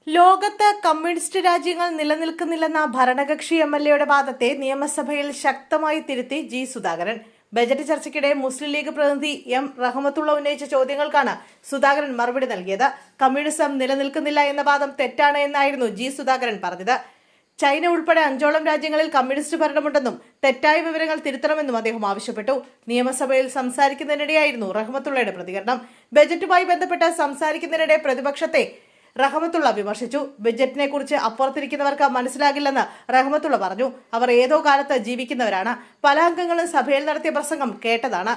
ലോകത്ത് കമ്മ്യൂണിസ്റ്റ് രാജ്യങ്ങൾ നിലനിൽക്കുന്നില്ലെന്ന ഭരണകക്ഷി എംഎൽഎയുടെ വാദത്തെ നിയമസഭയിൽ ശക്തമായി തിരുത്തി ജി സുധാകരൻ. ബജറ്റ് ചർച്ചയ്ക്കിടെ മുസ്ലിം ലീഗ് പ്രതിനിധി എം റഹ്മത്തുള്ള ഉന്നയിച്ച ചോദ്യങ്ങൾക്കാണ് സുധാകരൻ മറുപടി നൽകിയത്. കമ്മ്യൂണിസം നിലനിൽക്കുന്നില്ല എന്ന വാദം തെറ്റാണ് എന്നായിരുന്നു ജി സുധാകരൻ പറഞ്ഞത്. ചൈന ഉൾപ്പെടെ 5ഓളം രാജ്യങ്ങളിൽ കമ്മ്യൂണിസ്റ്റ് ഭരണമുണ്ടെന്നും തെറ്റായ വിവരങ്ങൾ തിരുത്തണമെന്നും അദ്ദേഹം ആവശ്യപ്പെട്ടു. നിയമസഭയിൽ സംസാരിക്കുന്നതിനിടെയായിരുന്നു റഹ്മത്തുള്ളയുടെ പ്രതികരണം. ബജറ്റുമായി ബന്ധപ്പെട്ട് സംസാരിക്കുന്നതിനിടെ പ്രതിപക്ഷത്തെ റഹ്മത്തുള്ള വിമർശിച്ചു. ബജറ്റിനെ കുറിച്ച് അപ്പുറത്തിരിക്കുന്നവർക്ക് മനസ്സിലാകില്ലെന്ന് റഹ്മത്തുള്ള പറഞ്ഞു. അവർ ഏതോ കാലത്ത് ജീവിക്കുന്നവരാണ്. പല അംഗങ്ങളും സഭയിൽ നടത്തിയ പ്രസംഗം കേട്ടതാണ്.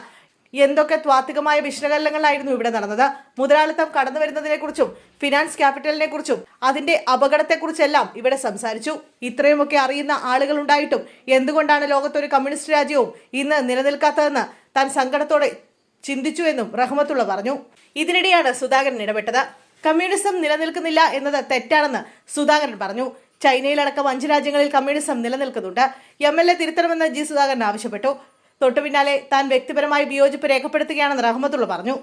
എന്തൊക്കെ ത്വാത്വികമായ വിശകലനങ്ങളായിരുന്നു ഇവിടെ നടന്നത്. മുതലാളിത്തം കടന്നു വരുന്നതിനെക്കുറിച്ചും ഫിനാൻസ് ക്യാപിറ്റലിനെ കുറിച്ചും അതിന്റെ അപകടത്തെക്കുറിച്ചെല്ലാം ഇവിടെ സംസാരിച്ചു. ഇത്രയുമൊക്കെ അറിയുന്ന ആളുകൾ ഉണ്ടായിട്ടും എന്തുകൊണ്ടാണ് ലോകത്തൊരു കമ്മ്യൂണിസ്റ്റ് രാജ്യവും ഇന്ന് നിലനിൽക്കാത്തതെന്ന് താൻ സങ്കടത്തോടെ ചിന്തിച്ചുവെന്നും റഹ്മത്തുള്ള പറഞ്ഞു. ഇതിനിടെയാണ് സുധാകരൻ ഇടപെട്ടത്. കമ്മ്യൂണിസം നിലനിൽക്കുന്നില്ല എന്നത് തെറ്റാണെന്ന് സുധാകരൻ പറഞ്ഞു. ചൈനയിലടക്കം 5 രാജ്യങ്ങളിൽ കമ്മ്യൂണിസം നിലനിൽക്കുന്നുണ്ട്. എംഎൽഎ തിരുത്തണമെന്ന് ജി സുധാകരൻ ആവശ്യപ്പെട്ടു. തൊട്ടുപിന്നാലെ താൻ വ്യക്തിപരമായി വിയോജിപ്പ് രേഖപ്പെടുത്തുകയാണെന്ന് റഹ്മത്തുള്ള പറഞ്ഞു.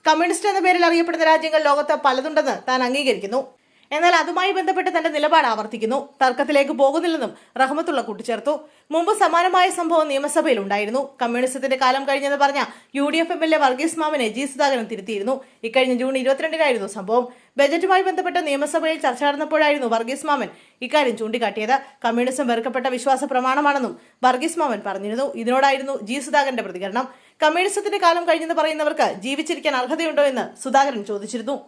കമ്മ്യൂണിസ്റ്റ് എന്ന പേരിൽ അറിയപ്പെടുന്ന രാജ്യങ്ങൾ ലോകത്ത് പലതുണ്ടെന്ന് താൻ അംഗീകരിക്കുന്നു. എന്നാൽ അതുമായി ബന്ധപ്പെട്ട് തന്റെ നിലപാട് ആവർത്തിക്കുന്നു. തർക്കത്തിലേക്ക് പോകുന്നില്ലെന്നും റഹ്മത്തുള്ള കൂട്ടിച്ചേർത്തു. മുമ്പ് സമാനമായ സംഭവം നിയമസഭയിൽ ഉണ്ടായിരുന്നു. കമ്മ്യൂണിസത്തിന്റെ കാലം കഴിഞ്ഞെന്ന് പറഞ്ഞ UDF എംഎൽഎ വർഗീസ് മാമനെ ജി സുധാകരൻ തിരുത്തിയിരുന്നു. ഇക്കഴിഞ്ഞ ജൂൺ 22-നായിരുന്നു സംഭവം. ബജറ്റുമായി ബന്ധപ്പെട്ട് നിയമസഭയിൽ ചർച്ച നടന്നപ്പോഴായിരുന്നു വർഗീസ് മാമൻ ഇക്കാര്യം ചൂണ്ടിക്കാട്ടിയത്. കമ്മ്യൂണിസം വെറുക്കപ്പെട്ട വിശ്വാസ പ്രമാണമാണെന്നും വർഗീസ് മാമൻ പറഞ്ഞിരുന്നു. ഇതിനോടായിരുന്നു ജി സുധാകരന്റെ പ്രതികരണം. കമ്മ്യൂണിസത്തിന്റെ കാലം കഴിഞ്ഞെന്ന് പറയുന്നവർക്ക് ജീവിച്ചിരിക്കാൻ അർഹതയുണ്ടോ എന്ന് സുധാകരൻ ചോദിച്ചിരുന്നു.